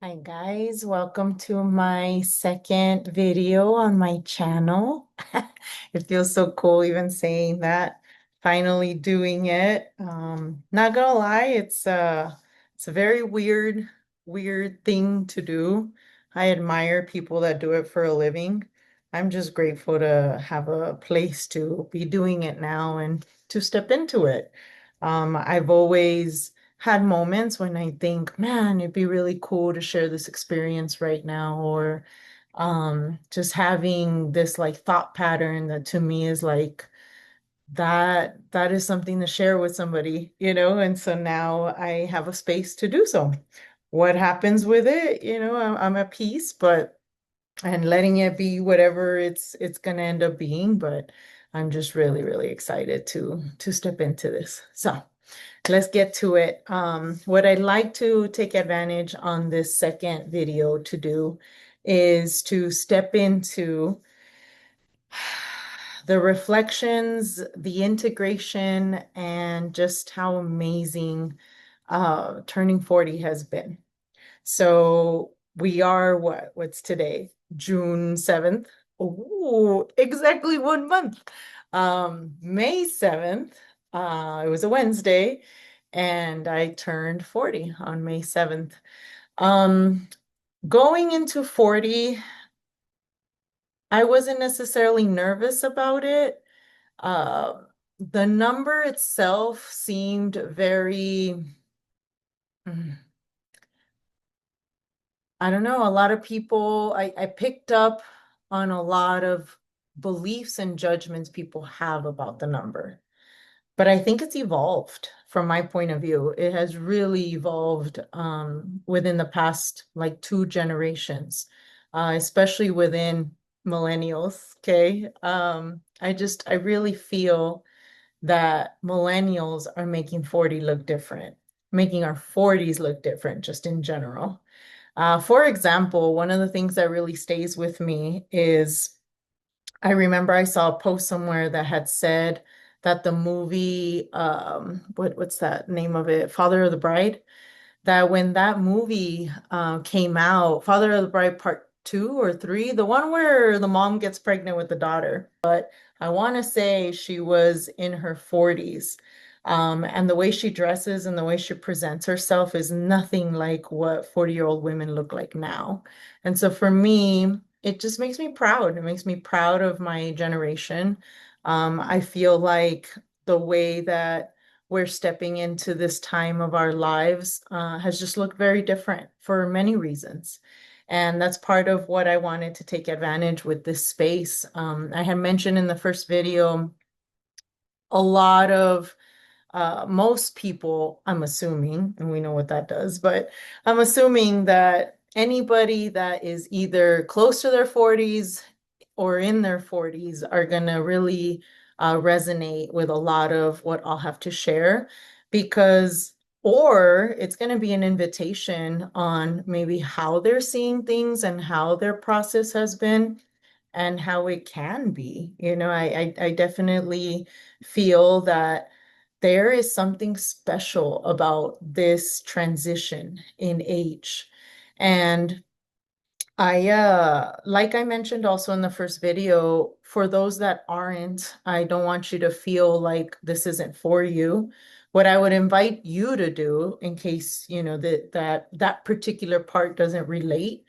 Hi guys, welcome to my second video on my channel. It feels so cool even saying that. Finally doing it. Not gonna lie, it's a very weird thing to do. I admire people that do it for a living. I'm just grateful to have a place to be doing it now and to step into it. I've always had moments when I think, man, it'd be really cool to share this experience right now, or just having this like thought pattern that to me is like that is something to share with somebody, and so now I have a space to do so. What happens with it, I'm at peace, but and letting it be whatever it's gonna end up being, but I'm just really excited to step into this. So let's get to it. What I'd like to take advantage on this second video to do is to step into the reflections, the integration, and just how amazing turning 40 has been. So we are what's today? June 7th. Oh, exactly 1 month. May 7th, it was a Wednesday, and I turned 40 on May 7th. Um, Going into 40, I wasn't necessarily nervous about it. Uh, the number itself seemed very, mm, I don't know, a lot of people, I picked up on a lot of beliefs and judgments people have about the number. But I think it's evolved from my point of view. It has really evolved within the past like 2 generations, especially within millennials. Okay. I really feel that millennials are making 40 look different, making our 40s look different just in general. For example, one of the things that really stays with me is I remember I saw a post somewhere that had said that the movie, what's that name of it? Father of the Bride, that when that movie came out, Father of the Bride Part 2 or 3, the one where the mom gets pregnant with the daughter. I want to say she was in her 40s. And the way she dresses and the way she presents herself is nothing like what 40-year-old women look like now. And so for me, it just makes me proud. It makes me proud of my generation. I feel like the way that we're stepping into this time of our lives has just looked very different for many reasons. And that's part of what I wanted to take advantage with this space. I had mentioned in the first video a lot of most people, I'm assuming, and we know what that does, but I'm assuming that anybody that is either close to their 40s or in their 40s are going to really resonate with a lot of what I'll have to share because, or it's going to be an invitation on maybe how they're seeing things and how their process has been and how it can be. I definitely feel that there is something special about this transition in age. And like I mentioned also in the first video, for those that aren't, I don't want you to feel like this isn't for you. What I would invite you to do in case, that particular part doesn't relate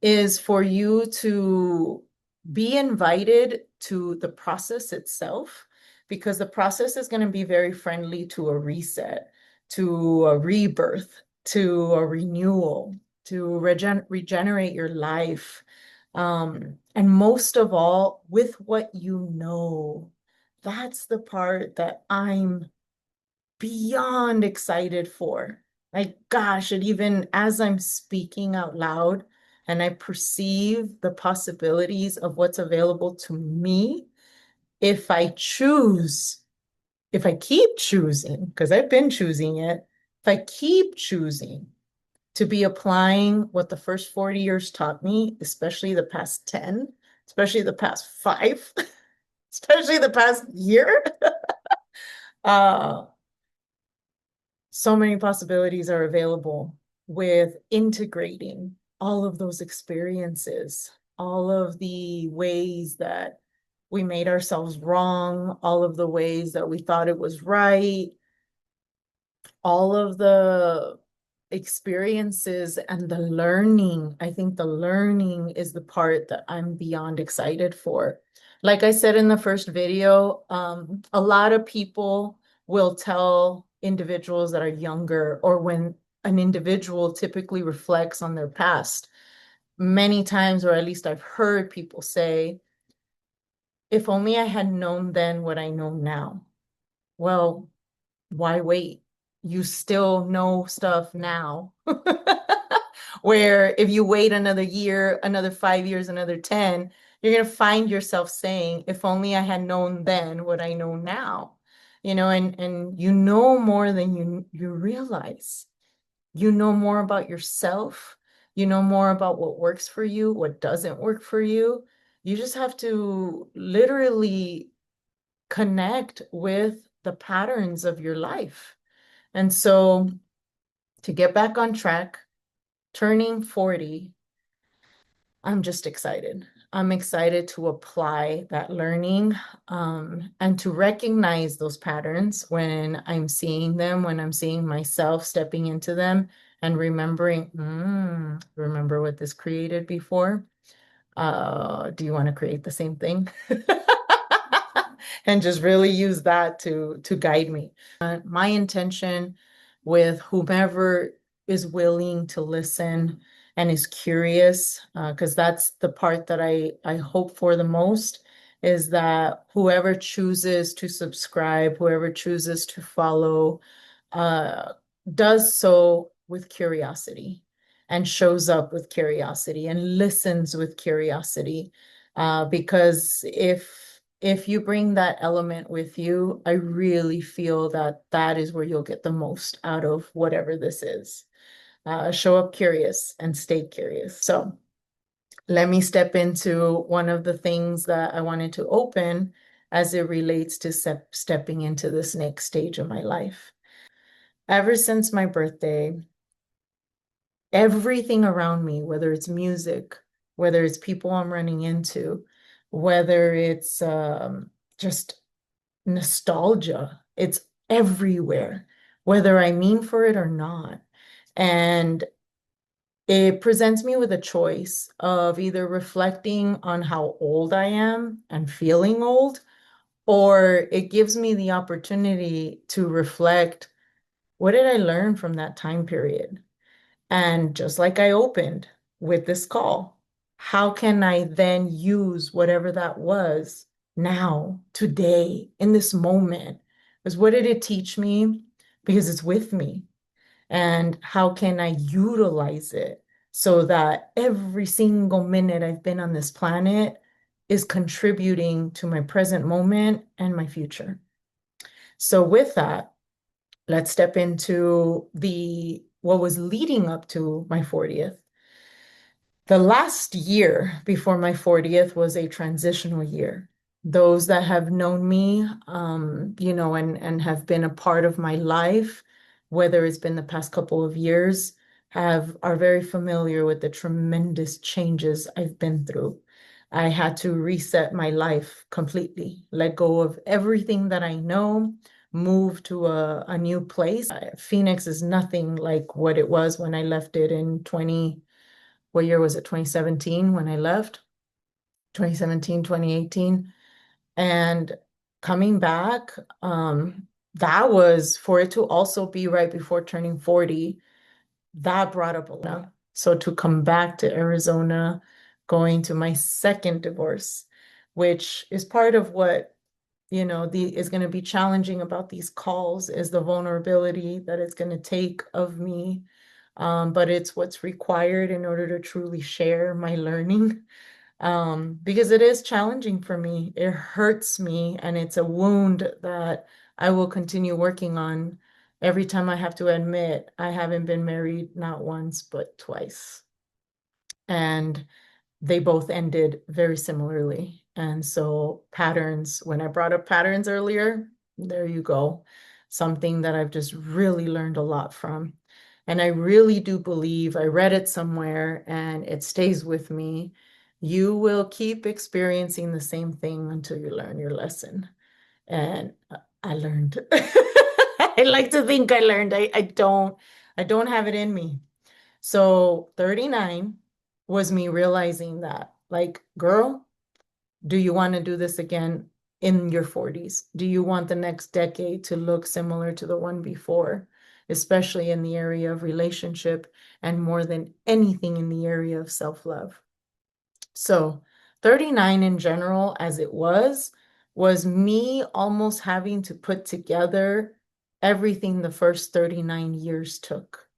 is for you to be invited to the process itself, because the process is going to be very friendly to a reset, to a rebirth, to a renewal, to regenerate your life. And most of all, with what you know. That's the part that I'm beyond excited for. Like, gosh, and even as I'm speaking out loud and I perceive the possibilities of what's available to me, if I choose, if I keep choosing, because I've been choosing it, if I keep choosing to be applying what the first 40 years taught me, especially the past 10, especially the past 5, especially the past year, uh, so many possibilities are available. with integrating all of those experiences, all of the ways that we made ourselves wrong, all of the ways that we thought it was right, all of the experiences and the learning. I think the learning is the part that I'm beyond excited for. Like I said in the first video, a lot of people will tell individuals that are younger, or when an individual typically reflects on their past, many times, or at least I've heard people say, if only I had known then what I know now. Well, why wait? You still know stuff now. Where if you wait another year, another 5 years, another 10, you're going to find yourself saying, if only I had known then what I know now. And you know more than you realize. You know more about yourself. You know more about what works for you, what doesn't work for you. You just have to literally connect with the patterns of your life. And so to get back on track, turning 40, I'm just excited. I'm excited to apply that learning, and to recognize those patterns when I'm seeing them, when I'm seeing myself stepping into them and remembering, remember what this created before? Do you want to create the same thing? And just really use that to guide me. My intention with whomever is willing to listen and is curious, because that's the part that I hope for the most, is that whoever chooses to subscribe, whoever chooses to follow, uh, does so with curiosity and shows up with curiosity and listens with curiosity. Because if you bring that element with you, I really feel that that is where you'll get the most out of whatever this is. Show up curious and stay curious. So let me step into one of the things that I wanted to open as it relates to stepping into this next stage of my life. Ever since my birthday, everything around me, whether it's music, whether it's people I'm running into, whether it's just nostalgia, it's everywhere, whether I mean for it or not. And it presents me with a choice of either reflecting on how old I am and feeling old, or it gives me the opportunity to reflect, what did I learn from that time period? And just like I opened with this call, how can I then use whatever that was now, today, in this moment? Because what did it teach me? Because it's with me. And how can I utilize it so that every single minute I've been on this planet is contributing to my present moment and my future? So with that, let's step into what was leading up to my 40th. The last year before my 40th was a transitional year. Those that have known me, and have been a part of my life, whether it's been the past couple of years, are very familiar with the tremendous changes I've been through. I had to reset my life completely, let go of everything that I know, move to a new place. Phoenix is nothing like what it was when I left it in what year was it? 2017 when I left? 2017, 2018. And coming back, that was for it to also be right before turning 40, that brought up a lot. So to come back to Arizona, going to my second divorce, which is part of what is going to be challenging about these calls, is the vulnerability that it's going to take of me. But it's what's required in order to truly share my learning. Because it is challenging for me. It hurts me, and it's a wound that I will continue working on every time I have to admit I haven't been married not once, but twice. And they both ended very similarly. And so patterns, when I brought up patterns earlier, there you go. Something that I've just really learned a lot from. And I really do believe, I read it somewhere and it stays with me. You will keep experiencing the same thing until you learn your lesson. And I learned. I like to think I learned. I don't have it in me. So 39 was me realizing that, like, girl, do you want to do this again in your 40s? Do you want the next decade to look similar to the one before, especially in the area of relationship and more than anything in the area of self-love? So 39 in general, as it was me almost having to put together everything the first 39 years took.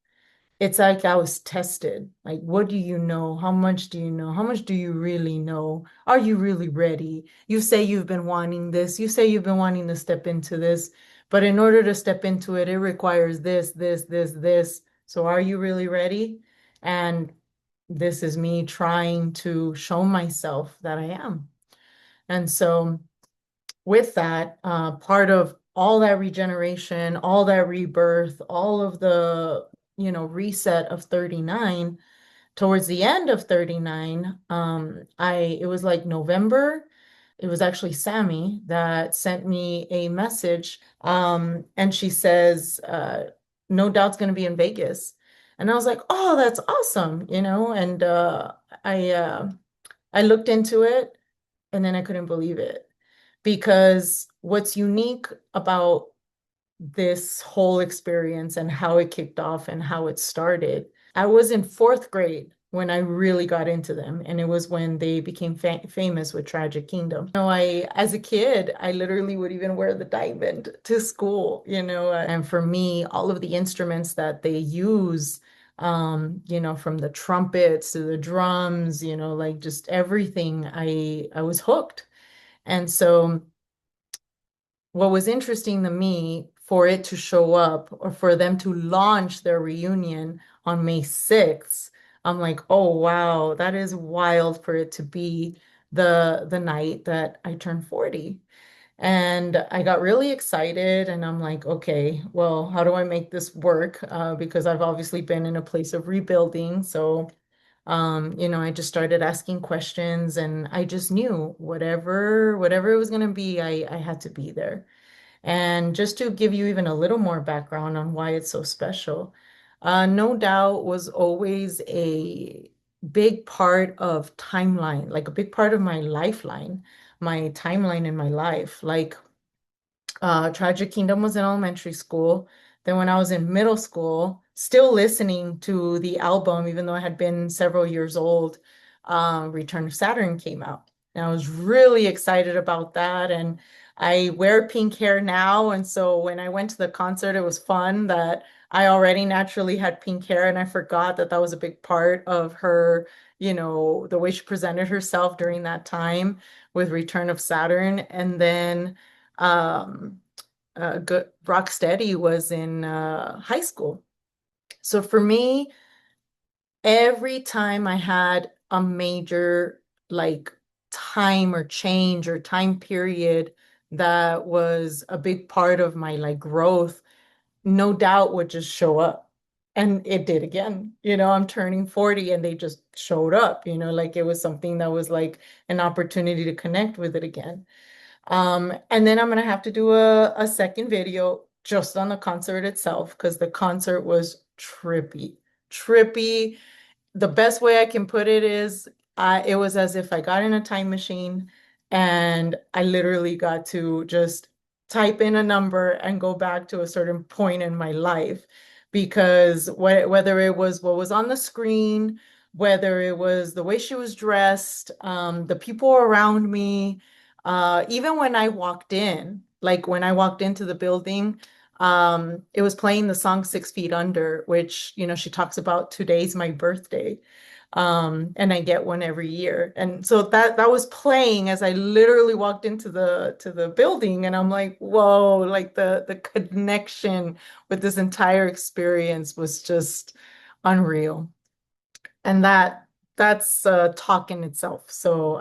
It's like I was tested. Like, what do you know? How much do you know? How much do you really know? Are you really ready? You say you've been wanting this. You say you've been wanting to step into this. But in order to step into it, it requires this, this, this, this. So are you really ready? And this is me trying to show myself that I am. And so with that, part of all that regeneration, all that rebirth, all of the, reset of 39, towards the end of 39, it was like November. It was actually Sammy that sent me a message. And she says, no doubt's going to be in Vegas. And I was like, oh, that's awesome, and I, uh, I looked into it and then I couldn't believe it because what's unique about this whole experience and how it kicked off and how it started, I was in fourth grade when I really got into them. And it was when they became famous with Tragic Kingdom. As a kid, I literally would even wear the diamond to school, and for me, all of the instruments that they use, from the trumpets to the drums, like just everything, I was hooked. And so what was interesting to me for it to show up or for them to launch their reunion on May 6th, I'm like, oh wow, that is wild for it to be the night that I turned 40. And I got really excited and I'm like, okay, well, how do I make this work? Because I've obviously been in a place of rebuilding. So I just started asking questions and I just knew whatever it was going to be, I had to be there. And just to give you even a little more background on why it's so special, No Doubt was always a big part of timeline, like a big part of my lifeline, my timeline in my life. Like Tragic Kingdom was in elementary school. Then when I was in middle school, still listening to the album, even though I had been several years old, Return of Saturn came out. And I was really excited about that. And I wear pink hair now. And so when I went to the concert, it was fun that I already naturally had pink hair. And I forgot that that was a big part of her, the way she presented herself during that time with Return of Saturn. And then um, Rocksteady was in high school. So for me, every time I had a major like time or change or time period that was a big part of my like growth, No Doubt would just show up. And it did again. I'm turning 40 and they just showed up, like it was something that was like an opportunity to connect with it again. And then I'm gonna have to do a second video just on the concert itself because the concert was trippy. Trippy. The best way I can put it is it was as if I got in a time machine and I literally got to just type in a number and go back to a certain point in my life because whether it was what was on the screen, whether it was the way she was dressed, the people around me, even when I walked in, like when I walked into the building, it was playing the song 6 Feet Under, which, she talks about today's my birthday. And I get one every year. And so that was playing as I literally walked into the building and I'm like, whoa, like the connection with this entire experience was just unreal. And that's talk in itself. So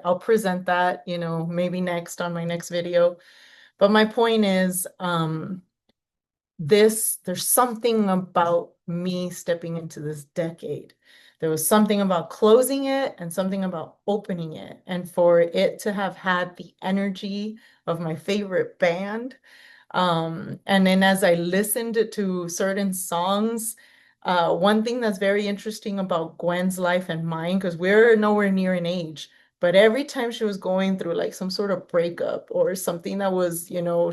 I'll present that, maybe next on my next video. But my point is, there's something about me stepping into this decade. There was something about closing it and something about opening it. And for it to have had the energy of my favorite band, and then as I listened to certain songs, one thing that's very interesting about Gwen's life and mine, because we're nowhere near an age, but every time she was going through like some sort of breakup or something that was,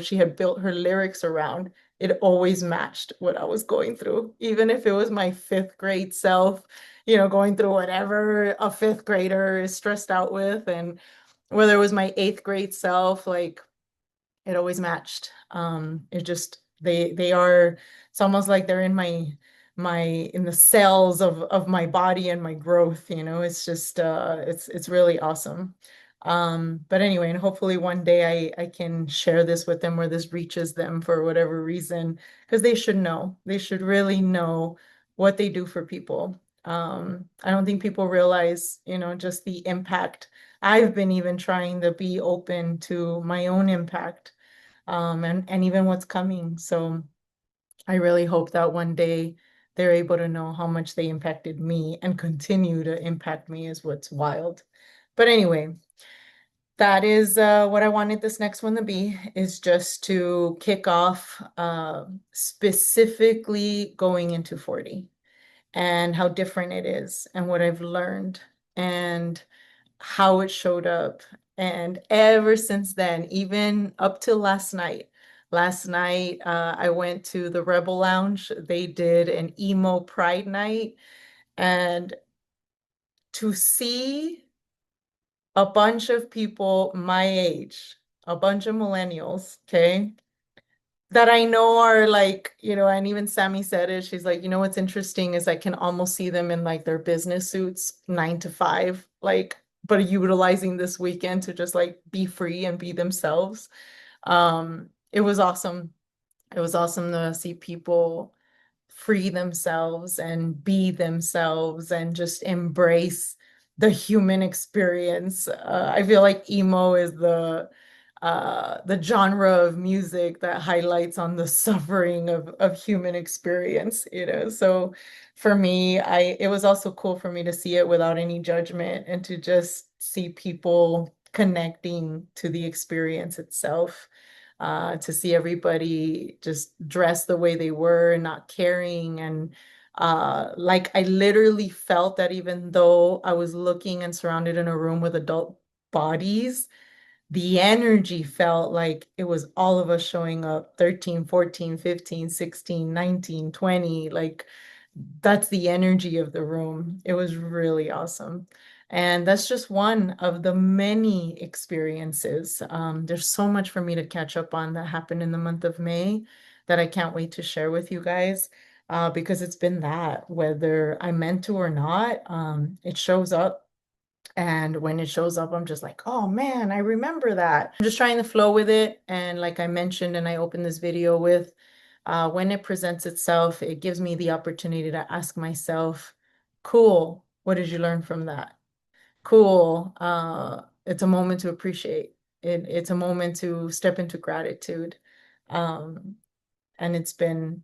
she had built her lyrics around, it always matched what I was going through. Even if it was my fifth grade self, going through whatever a fifth grader is stressed out with, and whether it was my eighth grade self, like it always matched. It just they are, it's almost like they're in my in the cells of my body and my growth, it's just it's really awesome. But anyway, and hopefully one day I can share this with them, where this reaches them for whatever reason, because they should know. They should really know what they do for people. I don't think people realize, just the impact. I've been even trying to be open to my own impact, and even what's coming. So I really hope that one day they're able to know how much they impacted me and continue to impact me, is what's wild. But anyway, that is what I wanted this next one to be, is just to kick off specifically going into 40 and how different it is and what I've learned and how it showed up. And ever since then, even up till last night, I went to the Rebel Lounge. They did an emo pride night. And to see a bunch of people my age, a bunch of millennials, okay, that I know are like, and even Sammy said it. She's like, what's interesting is I can almost see them in like their business suits, 9 to 5, like, but utilizing this weekend to just like be free and be themselves. It was awesome. It was awesome to see people free themselves and be themselves and just embrace the human experience. I feel like emo is the genre of music that highlights on the suffering of human experience, So for me, it was also cool for me to see it without any judgment and to just see people connecting to the experience itself. To see everybody just dressed the way they were and not caring. And like I literally felt that even though I was looking and surrounded in a room with adult bodies, the energy felt like it was all of us showing up, 13, 14, 15, 16, 19, 20. Like that's the energy of the room. It was really awesome. And that's just one of the many experiences. There's so much for me to catch up on that happened in the month of May that I can't wait to share with you guys, because it's been that, whether I meant to or not, it shows up. And when it shows up, I'm just like, oh man, I remember that. I'm just trying to flow with it. And like I mentioned, and I opened this video with, when it presents itself, it gives me the opportunity to ask myself, cool, what did you learn from that? Cool. It's a moment to appreciate. It's a moment to step into gratitude. Um, and it's been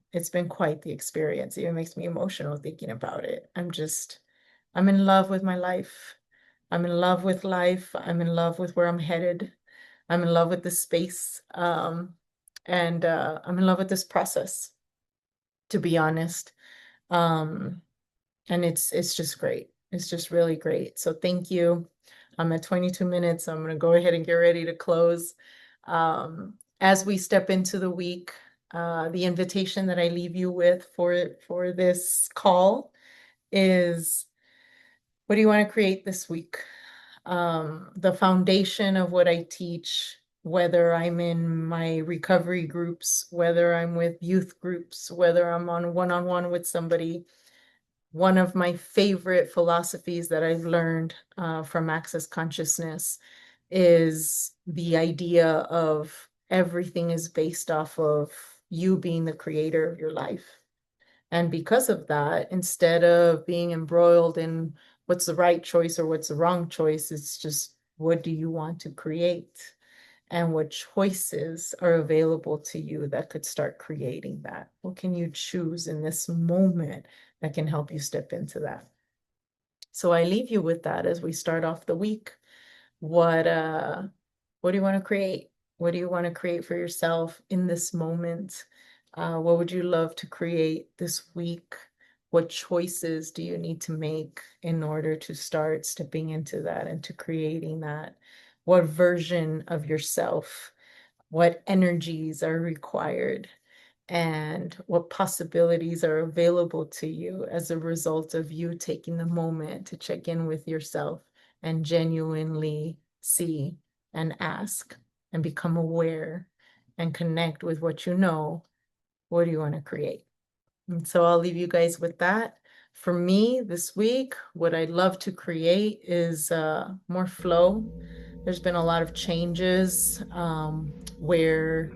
quite the experience. It even makes me emotional thinking about it. I'm in love with my life. I'm in love with life. I'm in love with where I'm headed. I'm in love with the space. And I'm in love with this process, to be honest. Um, and it's just great. It's just really great. So thank you. I'm at 22 minutes. I'm gonna go ahead and get ready to close. As we step into the week, the invitation that I leave you with for this call is, what do you want to create this week? The foundation of what I teach, whether I'm in my recovery groups, whether I'm with youth groups, whether I'm on one-on-one with somebody, one of my favorite philosophies that I've learned from Access Consciousness is the idea of everything is based off of you being the creator of your life. And because of that, instead of being embroiled in what's the right choice or what's the wrong choice, it's just, what do you want to create? and what choices are available to you that could start creating that? What can you choose in this moment that can help you step into that? So I leave you with that as we start off the week. What uh what do you want to create? What do you want to create for yourself in this moment? What would you love to create this week? What choices do you need to make in order to start stepping into that and to creating that? What version of yourself? What energies are required? And what possibilities are available to you as a result of you taking the moment to check in with yourself and genuinely see and ask and become aware and connect with what you know. What do you want to create? And so I'll leave you guys with that. For me this week, what I'd love to create is more flow. There's been a lot of changes where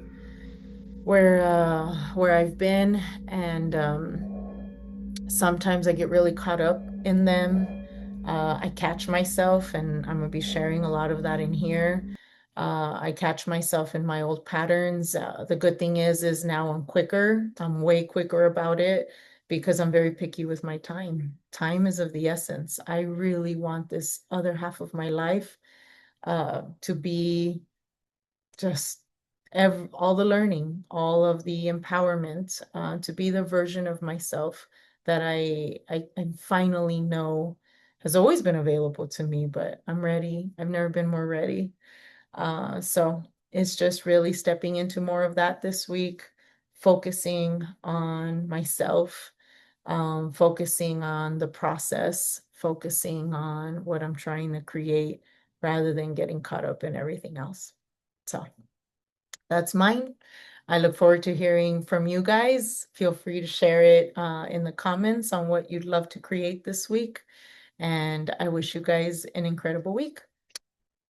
I've been, and sometimes I get really caught up in them. I catch myself, and I'm gonna be sharing a lot of that in here. I catch myself in my old patterns. The good thing is now I'm quicker. I'm way quicker about it because I'm very picky with my time. Time is of the essence. I really want this other half of my life to be just all the learning, all of the empowerment, to be the version of myself that I finally know has always been available to me, but I'm ready. I've never been more ready. So it's just really stepping into more of that this week, focusing on myself, focusing on the process, focusing on what I'm trying to create rather than getting caught up in everything else. So that's mine. I look forward to hearing from you guys. Feel free to share it in the comments on what you'd love to create this week. And I wish you guys an incredible week.